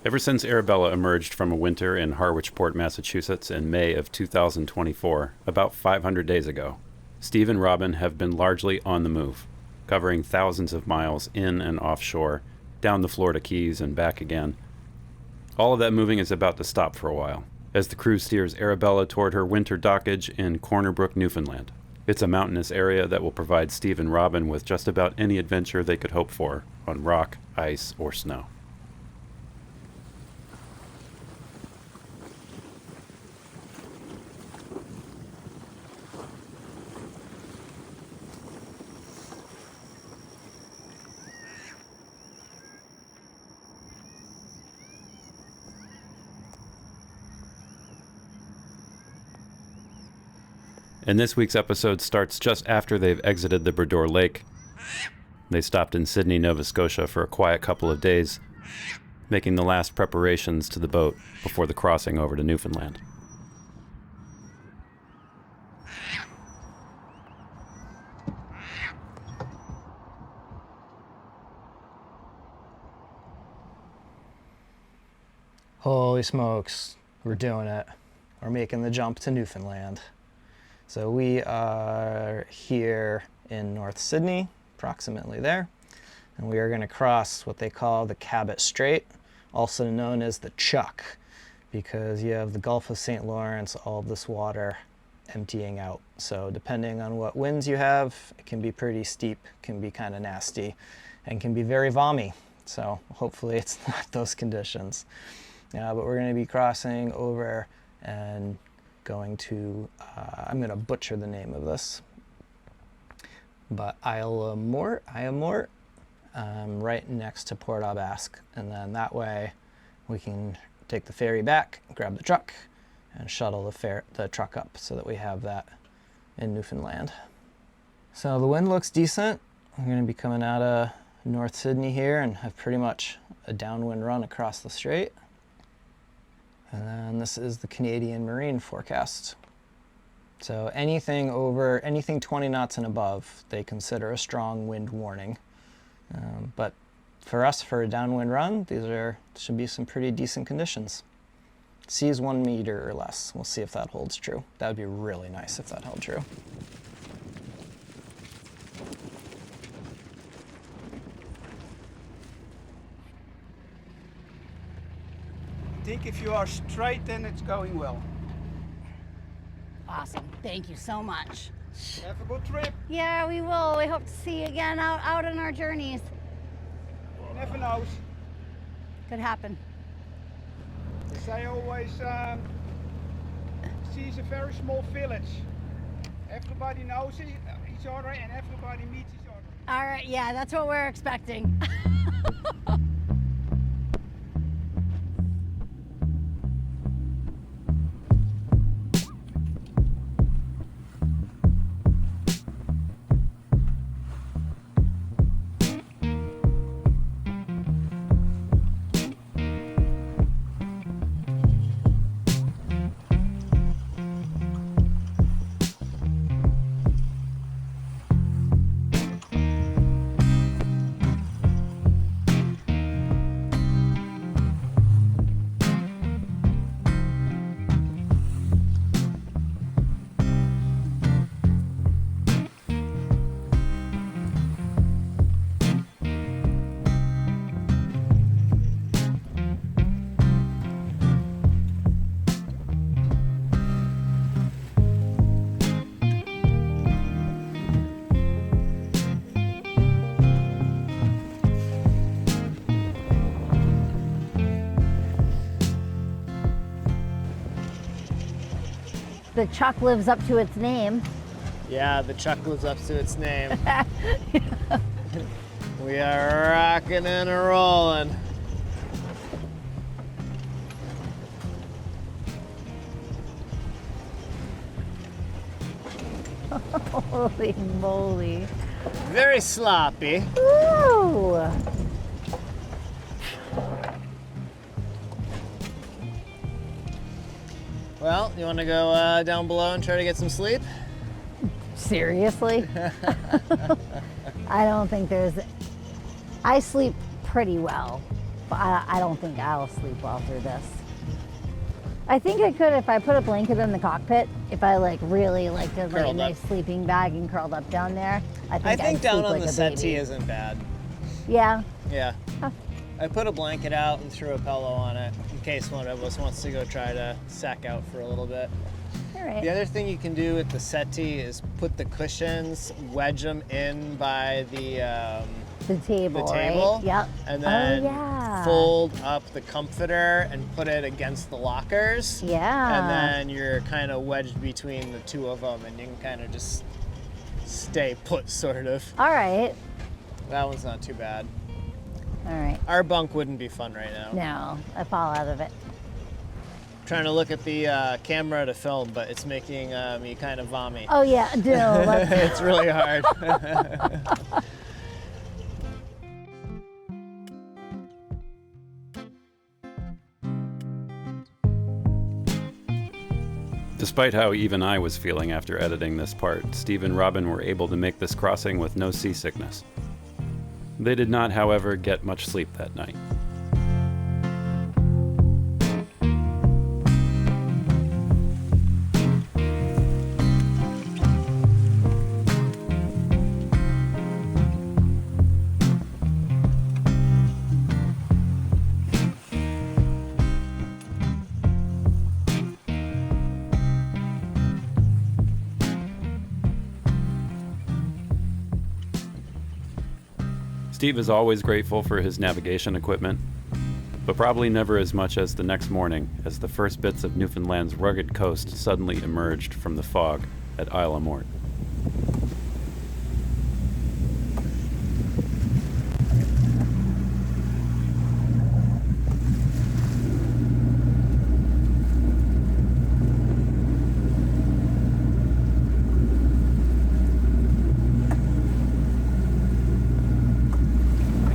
Ever since Arabella emerged from a winter in Harwichport, Massachusetts in May of 2024, about 500 days ago, Steve and Robin have been largely on the move, covering thousands of miles in and offshore, down the Florida Keys and back again. All of that moving is about to stop for a while, as the crew steers Arabella toward her winter dockage in Corner Brook, Newfoundland. It's a mountainous area that will provide Steve and Robin with just about any adventure they could hope for on rock, ice, or snow. And this week's episode starts just after they've exited the Bredor Lake. They stopped in Sydney, Nova Scotia for a quiet couple of days, making the last preparations to the boat before the crossing over to Newfoundland. Holy smokes, we're doing it. We're making the jump to Newfoundland. So we are here in North Sydney, approximately there, and we are going to cross what they call the Cabot Strait, also known as the Chuck, because you have the Gulf of St. Lawrence, all of this water emptying out. So depending on what winds you have, it can be pretty steep, can be kind of nasty, and can be very vommy. So hopefully it's not those conditions. But we're going to be crossing over and going to, I'm going to butcher the name of this, but Isle Mort, right next to Port aux Basques. And then that way we can take the ferry back, grab the truck, and shuttle the truck up so that we have that in Newfoundland. So the wind looks decent. We're going to be coming out of North Sydney here and have pretty much a downwind run across the strait. And then this is the Canadian Marine forecast. So anything 20 knots and above, they consider a strong wind warning. But for us, for a downwind run, should be some pretty decent conditions. Seas 1 meter or less. We'll see if that holds true. That would be really nice if that held true. I think if you are straight, then it's going well. Awesome. Thank you so much. Have a good trip. Yeah, we will. We hope to see you again out on our journeys. Never knows. Could happen. They say always, sea is a very small village. Everybody knows each other and everybody meets each other. All right, yeah, that's what we're expecting. The Chuck lives up to its name. Yeah, the Chuck lives up to its name. We are rocking and rolling. Holy moly. Very sloppy. Ooh. Well, you want to go down below and try to get some sleep? Seriously? I don't think I sleep pretty well. But I don't think I'll sleep well through this. I think I could if I put a blanket in the cockpit. If I like really like did like a nice sleeping bag and curled up down there, I think I'd down sleep on like the a settee baby. isn't bad. Yeah. Yeah. Huh. I put a blanket out and threw a pillow on it in case one of us wants to go try to sack out for a little bit. All right. The other thing you can do with the settee is put the cushions, wedge them in by the table, right? Yep. And then yeah. fold up the comforter and put it against the lockers. Yeah. And then you're kind of wedged between the two of them and you can kind of just stay put, sort of. All right. That one's not too bad. All right. Our bunk wouldn't be fun right now. No, I fall out of it. Trying to look at the camera to film, but it's making me kind of vomit. Oh yeah, do. It's really hard. Despite how even I was feeling after editing this part, Steve and Robin were able to make this crossing with no seasickness. They did not, however, get much sleep that night. Steve is always grateful for his navigation equipment, but probably never as much as the next morning as the first bits of Newfoundland's rugged coast suddenly emerged from the fog at Isle Mort.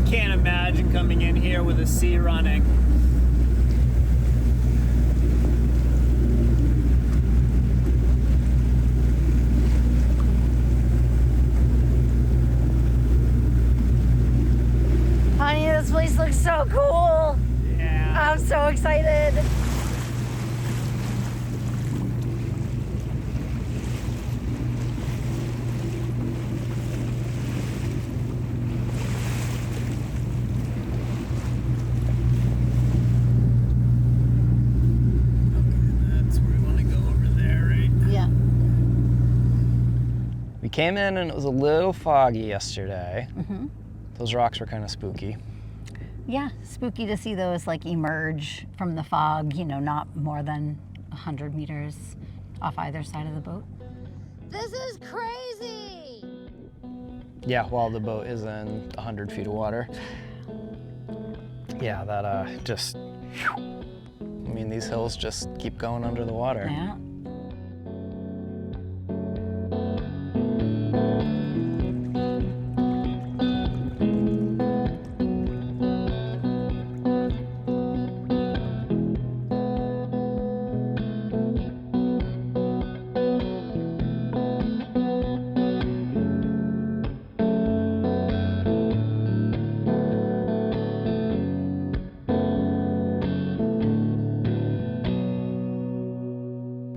Can't imagine coming in here with a sea running. Honey, this place looks so cool. Yeah. I'm so excited. That's where we want to go, over there, right? Yeah. We came in and it was a little foggy yesterday. Mm-hmm. Those rocks were kind of spooky. Yeah, spooky to see those like emerge from the fog, you know, not more than 100 meters off either side of the boat. This is crazy! Yeah, while the boat is in 100 feet of water. Yeah, that just, I mean, these hills just keep going under the water. Yeah.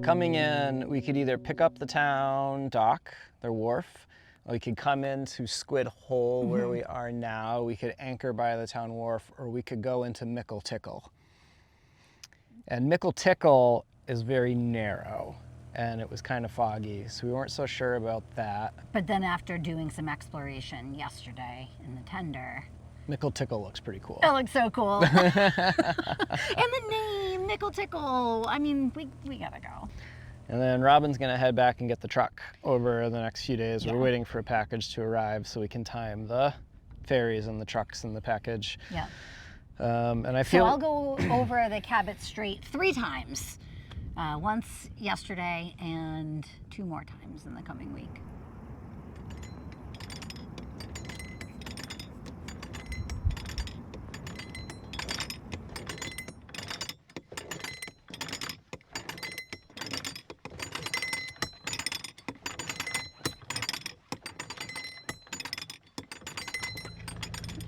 Coming in, we could either pick up the town dock, their wharf, or we could come into Squid Hole where we are now. We could anchor by the town wharf, or we could go into Mickle Tickle. And Mickle Tickle is very narrow, and it was kind of foggy, so we weren't so sure about that. But then after doing some exploration yesterday in the tender, Mickle Tickle looks pretty cool. it looks so cool. And the name, Nickel Tickle. I mean, we gotta go. And then Robin's gonna head back and get the truck over the next few days. Yeah. We're waiting for a package to arrive so we can time the ferries and the trucks and the package. Yeah. And I feel So I'll go over the Cabot Strait 3 times. Once yesterday and 2 more times in the coming week.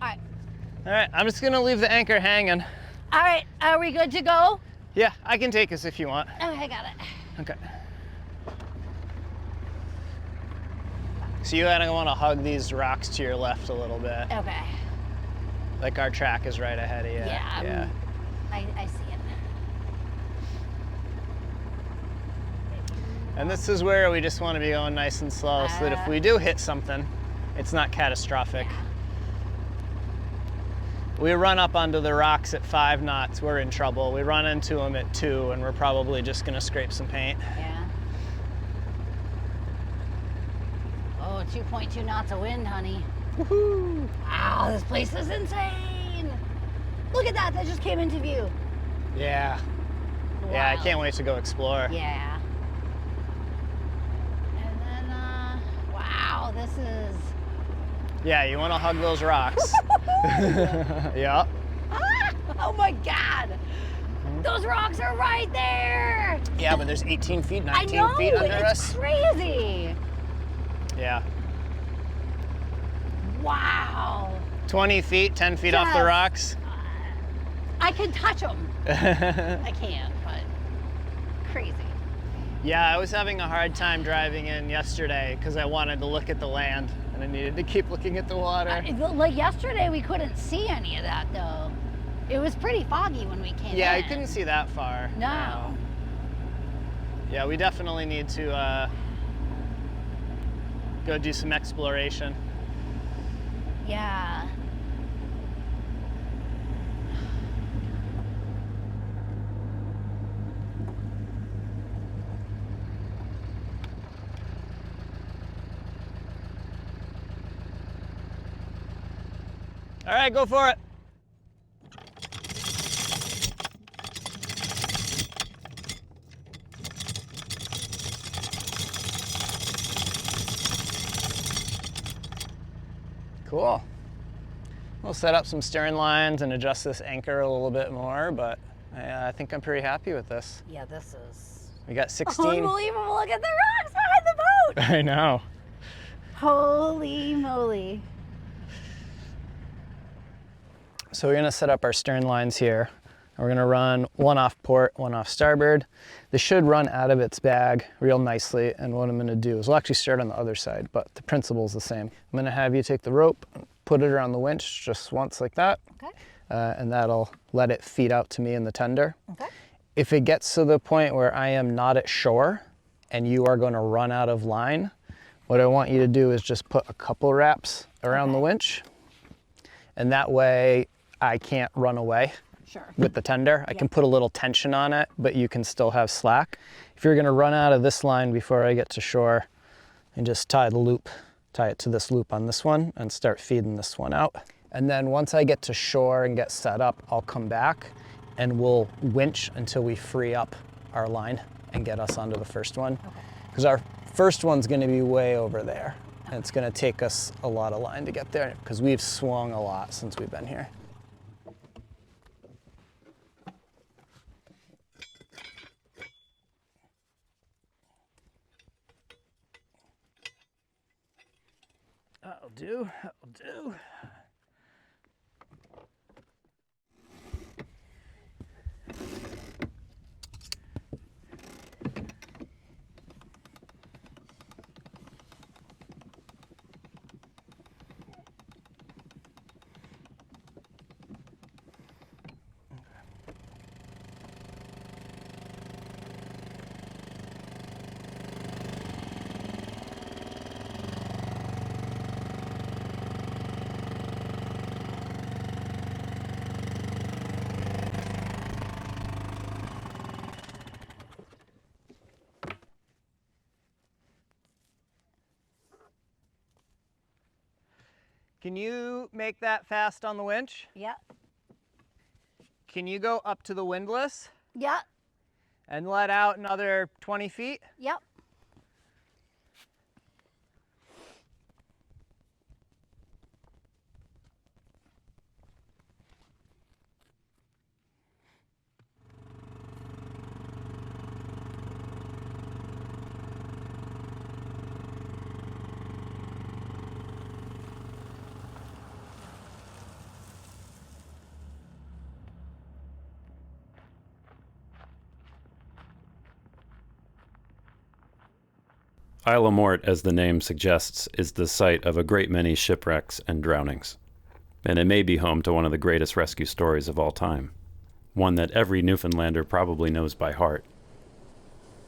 All right, All right, I'm just gonna leave the anchor hanging. All right, are we good to go? Yeah, I can take us if you want. Okay, got it. Okay. So you kinda wanna hug these rocks to your left a little bit. Okay. Like our track is right ahead of you. Yeah. I see it. And this is where we just wanna be going nice and slow so that if we do hit something, it's not catastrophic. Yeah. We run up onto the rocks at 5 knots, we're in trouble. We run into them at 2 and we're probably just gonna scrape some paint. Yeah. Oh, 2.2 knots of wind, honey. Woohoo! Wow, this place is insane. Look at that, that just came into view. Yeah. Yeah, I can't wait to go explore. Yeah. And then, wow, this is... Yeah, you wanna hug those rocks. Yeah. Ah, oh my God. Those rocks are right there. Yeah, but there's 18 feet, I 19 know, feet under it's us. crazy. Yeah. Wow. 20 feet, 10 feet off the Yes. rocks. I can touch them. I can't, but crazy. Yeah, I was having a hard time driving in yesterday because I wanted to look at the land and I needed to keep looking at the water. Like yesterday, we couldn't see any of that though. It was pretty foggy when we came Yeah, in. I couldn't see that far. No. Yeah, we definitely need to go do some exploration. Yeah. All right, go for it. Cool. We'll set up some stern lines and adjust this anchor a little bit more, but I think I'm pretty happy with this. Yeah, this is We got 16. unbelievable. Look at the rocks behind the boat. I know. Holy moly. So we're gonna set up our stern lines here. We're gonna run one off port, one off starboard. This should run out of its bag real nicely, and what I'm gonna do is we'll actually start on the other side, but the principle's the same. I'm gonna have you take the rope, put it around the winch just once like that, Okay. and that'll let it feed out to me in the tender. Okay. If it gets to the point where I am not at shore and you are gonna run out of line, what I want you to do is just put a couple wraps around the winch, and that way I can't run away Sure. with the tender. I can put a little tension on it, but you can still have slack. If you're gonna run out of this line before I get to shore, and just tie it to this loop on this one and start feeding this one out. And then once I get to shore and get set up, I'll come back and we'll winch until we free up our line and get us onto the first one. Because our first one's gonna be way over there. And it's gonna take us a lot of line to get there because we've swung a lot since we've been here. That'll do, that'll do. Can you make that fast on the winch? Yep. Can you go up to the windlass Yep. and let out another 20 feet? Yep. Isle of Mort, as the name suggests, is the site of a great many shipwrecks and drownings, and it may be home to one of the greatest rescue stories of all time, one that every Newfoundlander probably knows by heart.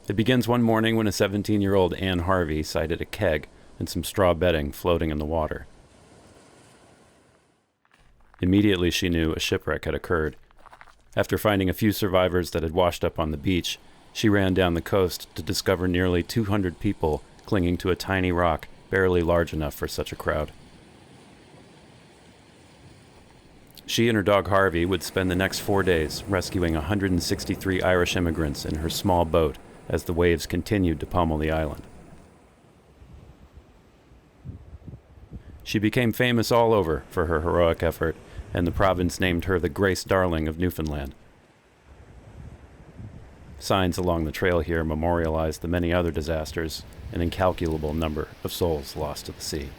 It begins one morning when a 17-year-old Anne Harvey sighted a keg and some straw bedding floating in the water. Immediately she knew a shipwreck had occurred. After finding a few survivors that had washed up on the beach, she ran down the coast to discover nearly 200 people clinging to a tiny rock barely large enough for such a crowd. She and her dog Harvey would spend the next 4 days rescuing 163 Irish immigrants in her small boat as the waves continued to pummel the island. She became famous all over for her heroic effort, and the province named her the Grace Darling of Newfoundland. Signs along the trail here memorialize the many other disasters, an incalculable number of souls lost to the sea.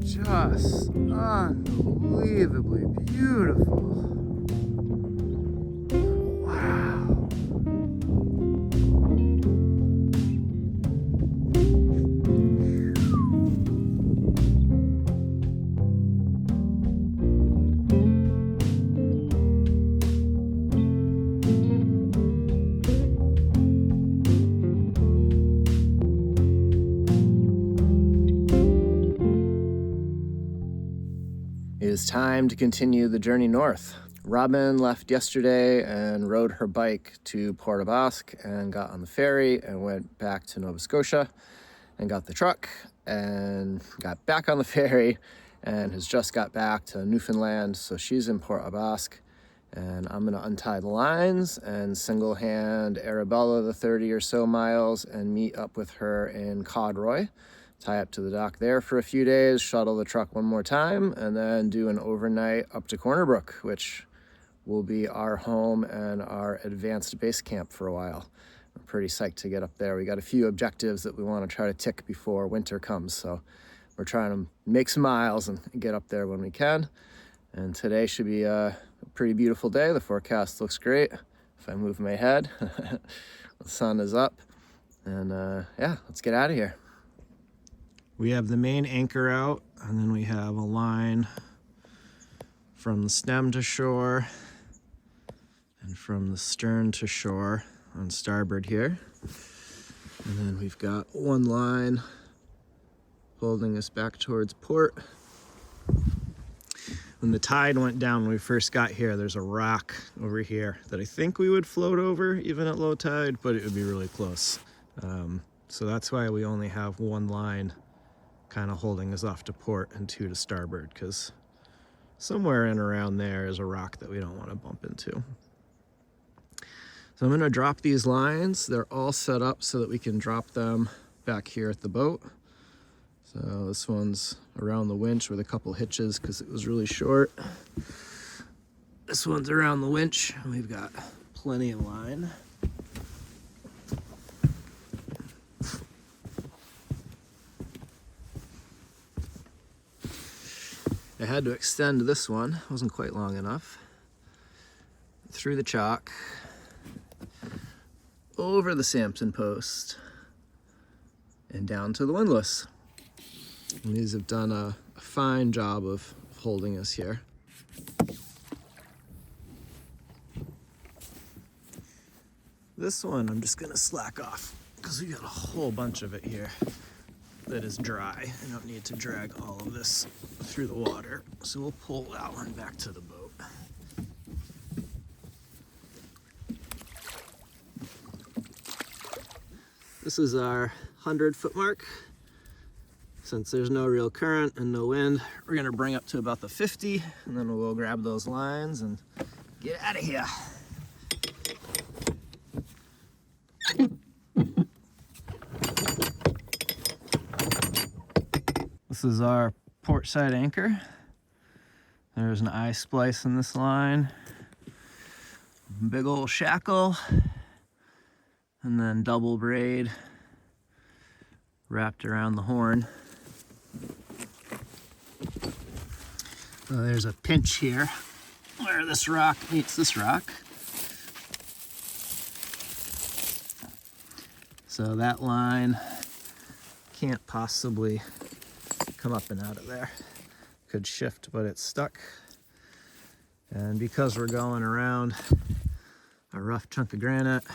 Just unbelievably beautiful. Wow. It is time to continue the journey north. Robin left yesterday and rode her bike to Port aux Basques and got on the ferry and went back to Nova Scotia and got the truck and got back on the ferry and has just got back to Newfoundland. So she's in Port aux Basques, and I'm gonna untie the lines and single hand Arabella the 30 or so miles and meet up with her in Codroy. Tie up to the dock there for a few days, shuttle the truck one more time, and then do an overnight up to Corner Brook, which will be our home and our advanced base camp for a while. We're pretty psyched to get up there. We got a few objectives that we want to try to tick before winter comes, so we're trying to make some miles and get up there when we can. And today should be a pretty beautiful day. The forecast looks great. If I move my head, the sun is up, and yeah, let's get out of here. We have the main anchor out, and then we have a line from the stem to shore and from the stern to shore on starboard here. And then we've got one line holding us back towards port. When the tide went down when we first got here, there's a rock over here that I think we would float over even at low tide, but it would be really close. So that's why we only have one line kind of holding us off to port and two to starboard, because somewhere in around there is a rock that we don't want to bump into. So I'm going to drop these lines. They're all set up so that we can drop them back here at the boat. So this one's around the winch with a couple hitches because it was really short. This one's around the winch, and we've got plenty of line. I had to extend this one, it wasn't quite long enough. Through the chalk, over the Samson post, and down to the windlass. And these have done a fine job of holding us here. This one I'm just gonna slack off because we got a whole bunch of it here that is dry. I don't need to drag all of this through the water, so we'll pull that one back to the boat. This is our 100-foot mark. Since there's no real current and no wind, we're gonna bring up to about the 50, and then we'll go grab those lines and get out of here. This is our port side anchor. There's an eye splice in this line, big old shackle, and then double braid wrapped around the horn. There's a pinch here where this rock meets this rock. So that line can't possibly come up and out of there. Could shift, but it's stuck. And because we're going around a rough chunk of granite,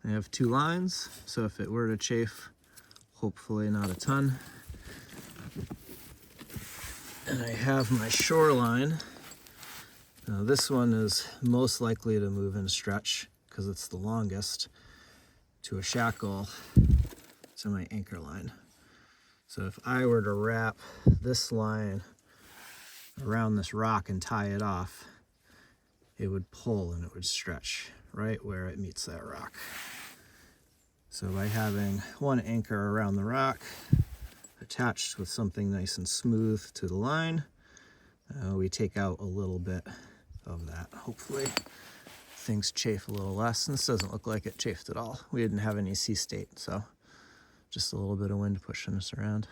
I have 2 lines. So if it were to chafe, hopefully not a ton. And I have my shoreline. Now this one is most likely to move and stretch because it's the longest to a shackle to my anchor line. So if I were to wrap this line around this rock and tie it off, it would pull and it would stretch right where it meets that rock. So by having one anchor around the rock attached with something nice and smooth to the line, we take out a little bit of that. Hopefully things chafe a little less, and this doesn't look like it chafed at all. We didn't have any sea state, so just a little bit of wind pushing us around.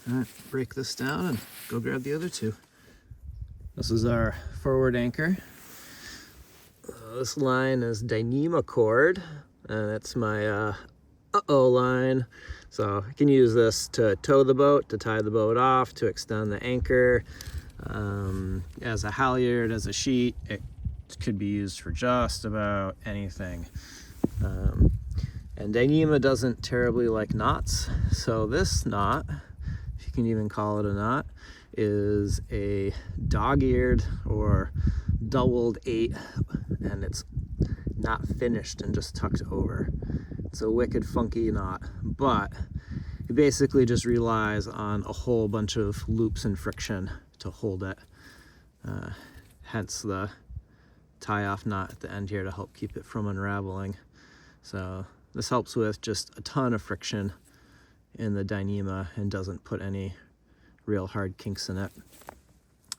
All right, break this down and go grab the other 2. This is our forward anchor. This line is Dyneema cord, and it's my uh-oh line. So I can use this to tow the boat, to tie the boat off, to extend the anchor. As a halyard, as a sheet, it could be used for just about anything. And Dyneema doesn't terribly like knots. So this knot, if you can even call it a knot, is a dog-eared or doubled 8, and it's not finished and just tucked over. It's a wicked funky knot, but it basically just relies on a whole bunch of loops and friction to hold it. Hence the tie-off knot at the end here to help keep it from unraveling. So this helps with just a ton of friction in the Dyneema and doesn't put any real hard kinks in it.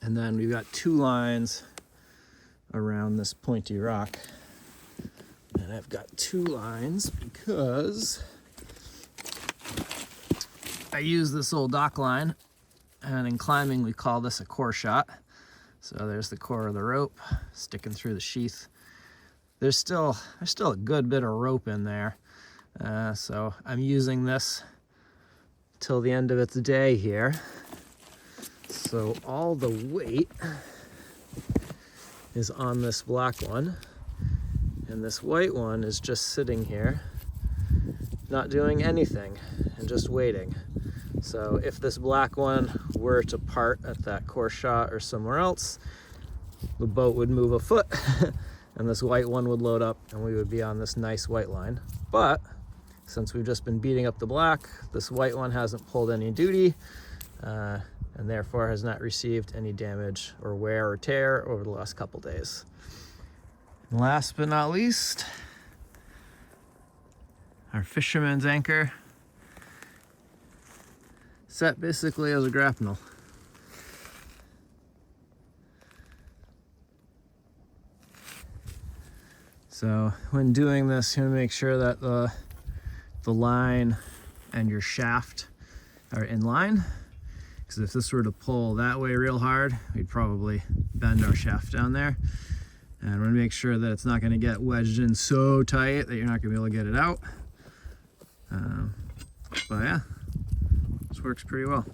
And then we've got 2 lines around this pointy rock. And I've got 2 lines because I use this old dock line, and in climbing we call this a core shot. So there's the core of the rope sticking through the sheath. There's still a good bit of rope in there. So I'm using this till the end of its day here. So all the weight is on this black one, and this white one is just sitting here, not doing anything and just waiting. So if this black one were to part at that core shot or somewhere else, the boat would move a foot and this white one would load up and we would be on this nice white line. But since we've just been beating up the black, this white one hasn't pulled any duty, and therefore has not received any damage or wear or tear over the last couple days. And last but not least, our fisherman's anchor, set basically as a grapnel. So when doing this, you want to make sure that the line and your shaft are in line, because if this were to pull that way real hard, we'd probably bend our shaft down there. And we're gonna make sure that it's not gonna get wedged in so tight that you're not gonna be able to get it out. But yeah, this works pretty well.